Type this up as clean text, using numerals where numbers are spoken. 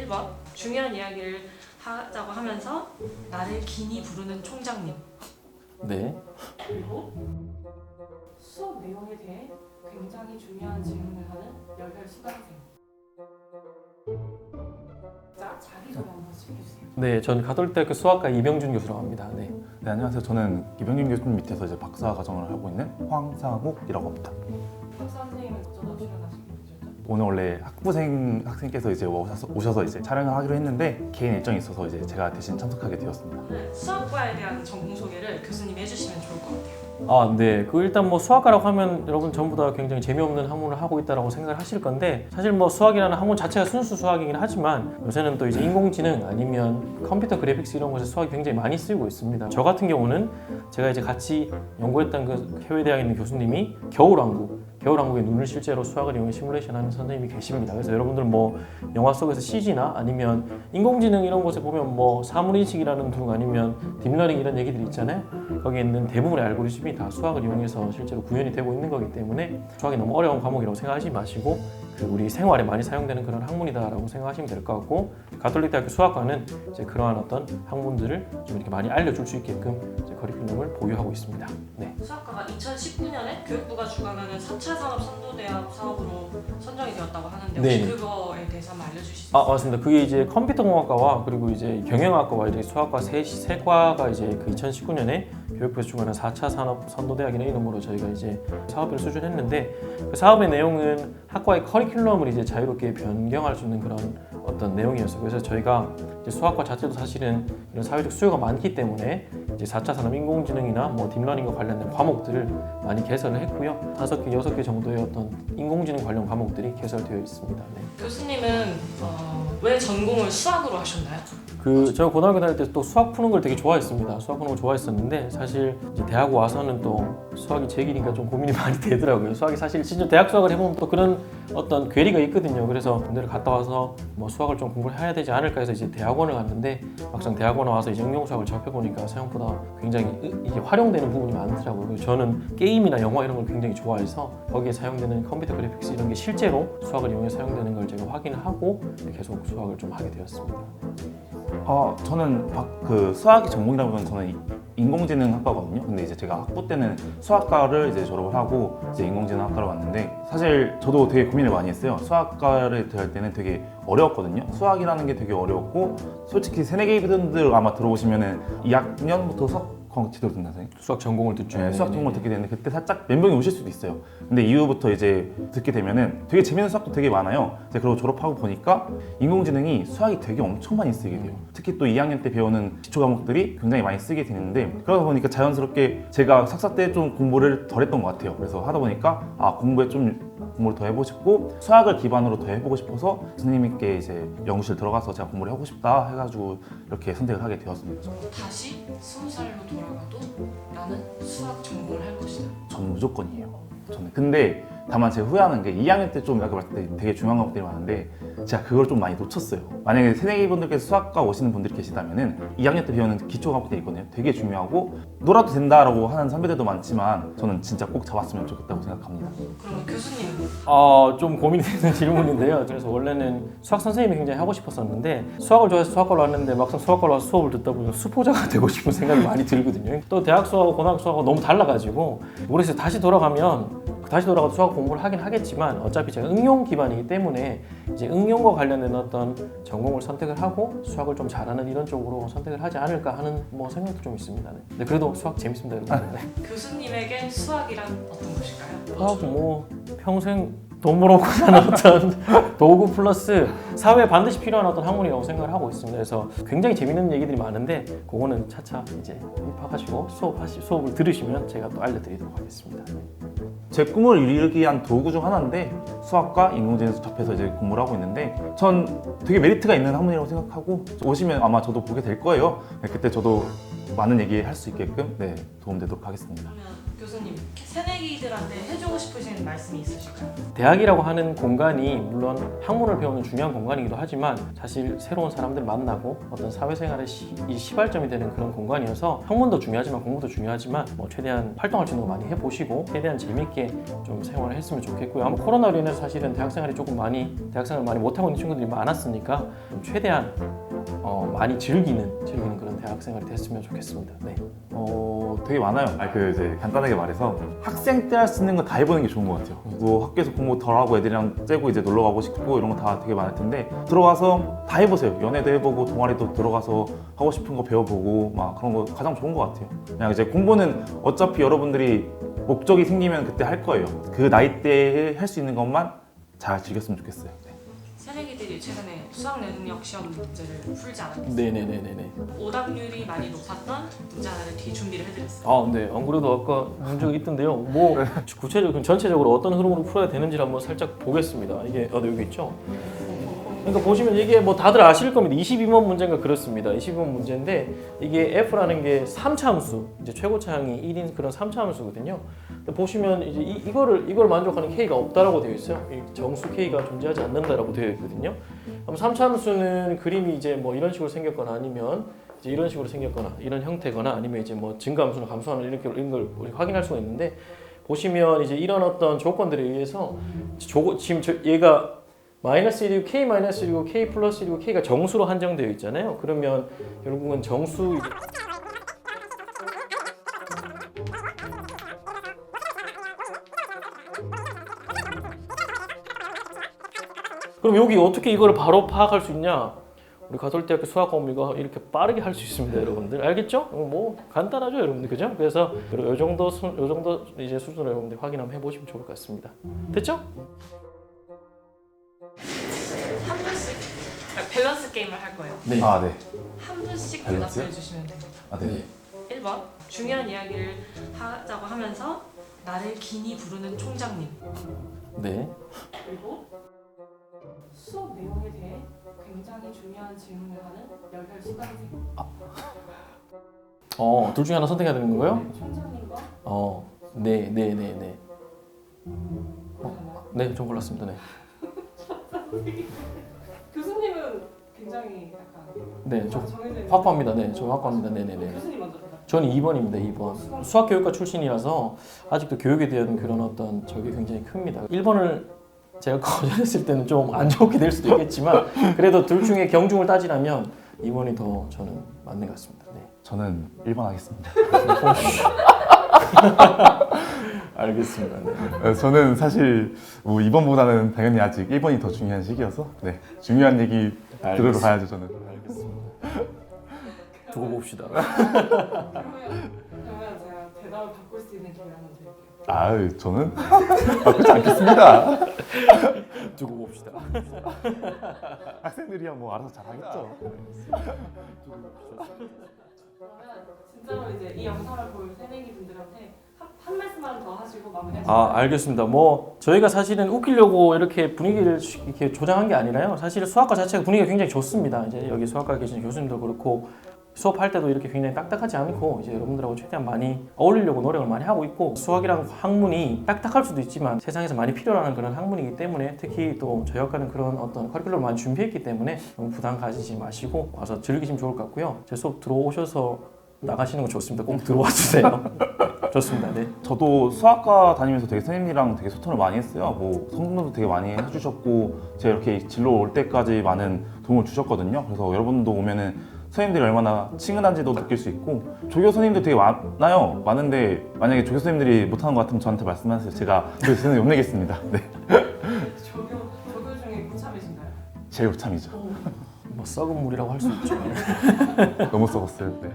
1번 중요한 이야기를 하자고 하면서 나를 긴히 부르는 총장님. 네. 그리고 수업 내용에 대해 굉장히 중요한 질문을 하는 열혈 수강생. 자, 자기소개 한 번씩 해주세요. 네, 전 가톨릭대학교 수학과 이병준 교수라고 합니다. 네. 네, 안녕하세요. 저는 이병준 교수님 밑에서 이제 박사 과정을 하고 있는 황상욱이라고 합니다. 박사 선생님은 어쩌다 출연하시게 되셨죠? 오늘 원래 학생께서 이제 오셔서 이제 촬영을 하기로 했는데 개인 일정이 있어서 이제 제가 대신 참석하게 되었습니다. 오늘 수학과에 대한 전공 소개를 교수님이 해주시면 좋을 것 같아요. 아, 네. 그 일단 뭐 수학과라고 하면 여러분 전부 다 굉장히 재미없는 학문을 하고 있다라고 생각을 하실 건데 사실 뭐 수학이라는 학문 자체가 순수 수학이긴 하지만 요새는 또 이제 인공지능 아니면 컴퓨터 그래픽스 이런 곳에 수학이 굉장히 많이 쓰이고 있습니다. 저 같은 경우는 제가 이제 같이 연구했던 그 해외 대학에 있는 교수님이 겨울왕국의 눈을 실제로 수학을 이용해 시뮬레이션하는 선생님이 계십니다. 그래서 여러분들 뭐 영화 속에서 CG나 아니면 인공지능 이런 곳에 보면 뭐 사물인식이라는 둥 아니면 딥러닝 이런 얘기들이 있잖아요. 거기에 있는 대부분의 알고리즘이 다 수학을 이용해서 실제로 구현이 되고 있는 거기 때문에 수학이 너무 어려운 과목이라고 생각하지 마시고 그 우리 생활에 많이 사용되는 그런 학문이다라고 생각하시면 될 것 같고 가톨릭대학교 수학과는 이제 그러한 어떤 학문들을 좀 이렇게 많이 알려줄 수 있게끔 이제 커리큘럼을 보유하고 있습니다. 네. 수학과가 2019년에 교육부가 주관하는 4차 산업 선도대학 사업으로 선정이 되었다고 하는데 혹시 네. 그거에 대해서 한번 알려주실 수 있어요? 아, 맞습니다. 그게 이제 컴퓨터공학과와 그리고 이제 경영학과와 이렇게 수학과 세 과가 이제 그 2019년에 교육부에서 주관한 4차 산업 선도대학이라는 이름으로 저희가 이제 사업비를 수준했는데 그 사업의 내용은 학과의 커리큘럼을 이제 자유롭게 변경할 수 있는 그런 어떤 내용이었어요. 그래서 저희가 이제 수학과 자체도 사실은 이런 사회적 수요가 많기 때문에 이제 4차 산업 인공지능이나 뭐 딥러닝과 관련된 과목들을 많이 개설을 했고요. 5개, 6개 정도의 어떤 인공지능 관련 과목들이 개설되어 있습니다. 네. 교수님은 왜 전공을 수학으로 하셨나요? 제가 고등학교 다닐 때 또 수학 푸는 걸 되게 좋아했습니다. 수학 푸는 걸 좋아했었는데 사실 이제 대학 와서는 또 수학이 제 길이니까 좀 고민이 많이 되더라고요. 수학이 사실 진짜 대학 수학을 해보면 또 그런 어떤 괴리가 있거든요. 그래서 군대를 갔다 와서 뭐 수학을 좀 공부를 해야 되지 않을까 해서 이제 대학원을 갔는데 막상 대학원에 와서 이제 응용 수학을 접해보니까 생각보다 굉장히 이게 활용되는 부분이 많더라고요. 그래서 저는 게임이나 영화 이런 걸 굉장히 좋아해서 거기에 사용되는 컴퓨터 그래픽스 이런 게 실제로 수학을 이용해 사용되는 걸 제가 확인을 하고 계속 수학을 좀 하게 되었습니다. 저는 그 수학이 전공이라고 하면 저는 인공지능학과거든요. 근데 이제 제가 학부 때는 수학과를 이제 졸업을 하고 이제 인공지능학과로 왔는데 사실 저도 되게 고민을 많이 했어요. 수학과를 들어갈 때는 되게 어려웠거든요. 수학이라는 게 되게 어려웠고 솔직히 새내기 분들 아마 들어오시면은 2학년부터 수학 지도를 듣나 선생님? 수학 전공을 듣죠. 네, 수학 전공을 듣게 되는데 그때 살짝 멘붕이 오실 수도 있어요. 근데 이후부터 이제 듣게 되면은 되게 재밌는 수학도 되게 많아요. 이제 그러고 졸업하고 보니까 인공지능이 수학이 되게 엄청 많이 쓰게 돼요. 특히 또 2학년 때 배우는 기초 과목들이 굉장히 많이 쓰게 되는데 그러다 보니까 자연스럽게 제가 석사 때 좀 공부를 덜 했던 것 같아요. 그래서 하다 보니까 공부를 더 해보고 싶고 수학을 기반으로 더 해보고 싶어서 선생님께 이제 연구실 들어가서 제가 공부를 하고 싶다 해가지고 이렇게 선택을 하게 되었습니다. 다시 20살로 돌아가도 나는 수학 전공을 할 것이다. 저는 무조건이에요. 저는 근데 다만 제가 후회하는 게 2학년 때 좀 아까 말했을 때 되게 중요한 과목들이 많은데 제가 그걸 좀 많이 놓쳤어요. 만약에 새내기분들께서 수학과 오시는 분들이 계시다면은 2학년 때 배우는 기초 과목들이 있거든요. 되게 중요하고 놀아도 된다라고 하는 선배들도 많지만 저는 진짜 꼭 잡았으면 좋겠다고 생각합니다. 그러면 교수님은? 좀 고민이 되는 질문인데요. 그래서 원래는 수학 선생님이 굉장히 하고 싶었었는데 수학을 좋아해서 수학과로 왔는데 막상 수학과로 와서 수업을 듣다 보면 수포자가 되고 싶은 생각이 많이 들거든요. 또 대학 수학하고 고등학교 수학하고 너무 달라가지고 모르겠어요. 다시 돌아가도 수학 공부를 하긴 하겠지만 어차피 제가 응용 기반이기 때문에 이제 응용과 관련된 어떤 전공을 선택을 하고 수학을 좀 잘하는 이런 쪽으로 선택을 하지 않을까 하는 뭐 생각도 좀 있습니다. 네. 근데 그래도 수학 재밌습니다, 여러분. 네. 교수님에게 수학이란 어떤 것일까요? 수학 뭐 평생 돈 벌어먹고 사는 어떤 도구 플러스 사회에 반드시 필요한 어떤 학문이라고 생각을 하고 있습니다. 그래서 굉장히 재밌는 얘기들이 많은데 그거는 차차 이제 입학하시고 수업을 들으시면 제가 또 알려드리도록 하겠습니다. 제 꿈을 이루기 위한 도구 중 하나인데 수학과 인공지능 접해서 이제 공부를 하고 있는데 전 되게 메리트가 있는 학문이라고 생각하고 오시면 아마 저도 보게 될 거예요. 그때 저도 많은 얘기 할 수 있게끔 네, 도움되도록 하겠습니다. 그러면 교수님, 새내기들한테 해주고 싶으신 말씀이 있으실까요? 대학이라고 하는 공간이 물론 학문을 배우는 중요한 공간이기도 하지만 사실 새로운 사람들 만나고 어떤 사회생활의 시발점이 되는 그런 공간이어서 학문도 중요하지만 공부도 중요하지만 뭐 최대한 활동할 수 있는 거 많이 해보시고 최대한 재밌게 좀 생활을 했으면 좋겠고요. 아마 코로나로 인해서 사실은 대학생활이 조금 많이 대학생활을 많이 못하고 있는 친구들이 많았으니까 좀 최대한 많이 즐기는 그런 대학생활이 됐으면 좋겠습니다. 네. 되게 많아요. 이제 간단하게 말해서 학생 때 할 수 있는 거 다 해보는 게 좋은 것 같아요. 뭐 학교에서 공부 덜 하고 애들이랑 째고 이제 놀러 가고 싶고 이런 거 다 되게 많을 텐데 들어가서 다 해보세요. 연애도 해보고 동아리도 들어가서 하고 싶은 거 배워보고 막 그런 거 가장 좋은 것 같아요. 그냥 이제 공부는 어차피 여러분들이 목적이 생기면 그때 할 거예요. 그 나이 때에 할 수 있는 것만 잘 즐겼으면 좋겠어요. 네. 새내기들이 최근에 수학 능력 시험 문제를 풀지 않았겠어요? 네네네네네. 오답률이 많이 높았던 문제 하나를 뒤 준비를 해드렸어요. 네. 안 그래도 아까 문제가 있던데요. 뭐 구체적으로 전체적으로 어떤 흐름으로 풀어야 되는지를 한번 살짝 보겠습니다. 이게 여기 있죠. 그러니까 보시면 이게 뭐 다들 아실 겁니다. 22번 문제인가 그렇습니다. 22번 문제인데 이게 F라는 게 3차 함수, 이제 최고차항이 1인 그런 3차 함수거든요. 근데 보시면 이제 이걸 만족하는 K가 없다라고 되어 있어요. 이 정수 K가 존재하지 않는다라고 되어 있거든요. 그럼 3차 함수는 그림이 이제 뭐 이런 식으로 생겼거나 아니면 이제 이런 식으로 생겼거나 이런 형태거나 아니면 이제 뭐 증가함수나 감소함수 이런 걸 우리 확인할 수가 있는데 보시면 이제 이런 어떤 조건들에 의해서 지금 얘가 -1이고 K-1이고 K 플러스 1이고 K가 정수로 한정되어 있잖아요. 그러면 결국은 정수 그럼 여기 어떻게 이거를 바로 파악할 수 있냐? 우리 가톨대학교 수학과목이가 이렇게 빠르게 할 수 있습니다, 여러분들. 알겠죠? 뭐 간단하죠, 여러분들, 그죠? 그래서 요 정도 이제 수준으로 여러분들 확인 한번 해보시면 좋을 것 같습니다. 됐죠? 한 분씩 밸런스 게임을 할 거예요. 네. 네. 한 분씩 밸런스요? 대답해 주시면 됩니다. 네. 1번, 중요한 이야기를 하자고 하면서 나를 긴히 부르는 총장님. 네. 그리고 수업 내용에 대해 굉장히 중요한 질문을 하는 열혈 수강생. 둘 중에 하나 선택해야 되는 건가요? 네, 총장님과 네. 그러잖아요. 네, 좀 골랐습니다. 네. 교수님은 굉장히 약간 네, 저 정해져 있는 확고합니다. 네, 저 확고합니다. 네네네. 교수님 먼저 대답. 저는 2번입니다. 2번. 수학교육과 출신이라서 아직도 교육에 대한 그런 어떤 적이 굉장히 큽니다. 1번을 제가 거절했을 때는 좀 안 좋게 될 수도 있겠지만 그래도 둘 중에 경중을 따지라면 2번이 더 저는 맞는 것 같습니다. 네. 저는 1번 하겠습니다. 알겠습니다. 네. 저는 사실 뭐 2번보다는 당연히 아직 1번이 더 중요한 시기여서 네. 중요한 얘기 들으러 가야죠, 저는. 알겠습니다. 두고 봅시다. 그러면 제가 대답을 바꿀 수 있는 기회 한번 드릴게요. 저는 바꾸지 않겠습니다. 두고 봅시다. 학생들이야 뭐 알아서 잘하겠죠. 그러면 진짜로 이제 이 영상을 볼 새내기 분들한테 한 말씀만 더 하시고 마무리하시죠. 알겠습니다. 뭐 저희가 사실은 웃기려고 이렇게 분위기를 이렇게 조장한 게 아니라요. 사실 수학과 자체가 분위기가 굉장히 좋습니다. 이제 여기 수학과에 계신 교수님도 그렇고 수업할 때도 이렇게 굉장히 딱딱하지 않고 이제 여러분들하고 최대한 많이 어울리려고 노력을 많이 하고 있고 수학이랑 학문이 딱딱할 수도 있지만 세상에서 많이 필요로 그런 학문이기 때문에 특히 또 저희 학과는 그런 어떤 커리큘럼을 많이 준비했기 때문에 너무 부담 가지지 마시고 와서 즐기시면 좋을 것 같고요. 제 수업 들어오셔서 나가시는 건 좋습니다. 꼭 들어와 주세요. 좋습니다. 네. 저도 수학과 다니면서 되게 선생님이랑 되게 소통을 많이 했어요. 뭐 성분도 되게 많이 해주셨고 제가 이렇게 진로 올 때까지 많은 도움을 주셨거든요. 그래서 여러분도 오면은 선생님들이 얼마나 친근한지도 느낄 수 있고 조교 선생님도 되게 많은데 만약에 조교 선생님들이 못하는 것 같으면 저한테 말씀하세요. 제가 그 선생님 욕내겠습니다. 네. 조교 중에 고참이신가요? 제일 고참이죠. 뭐 썩은 물이라고 할 수 있죠. 너무 썩었어요. 네.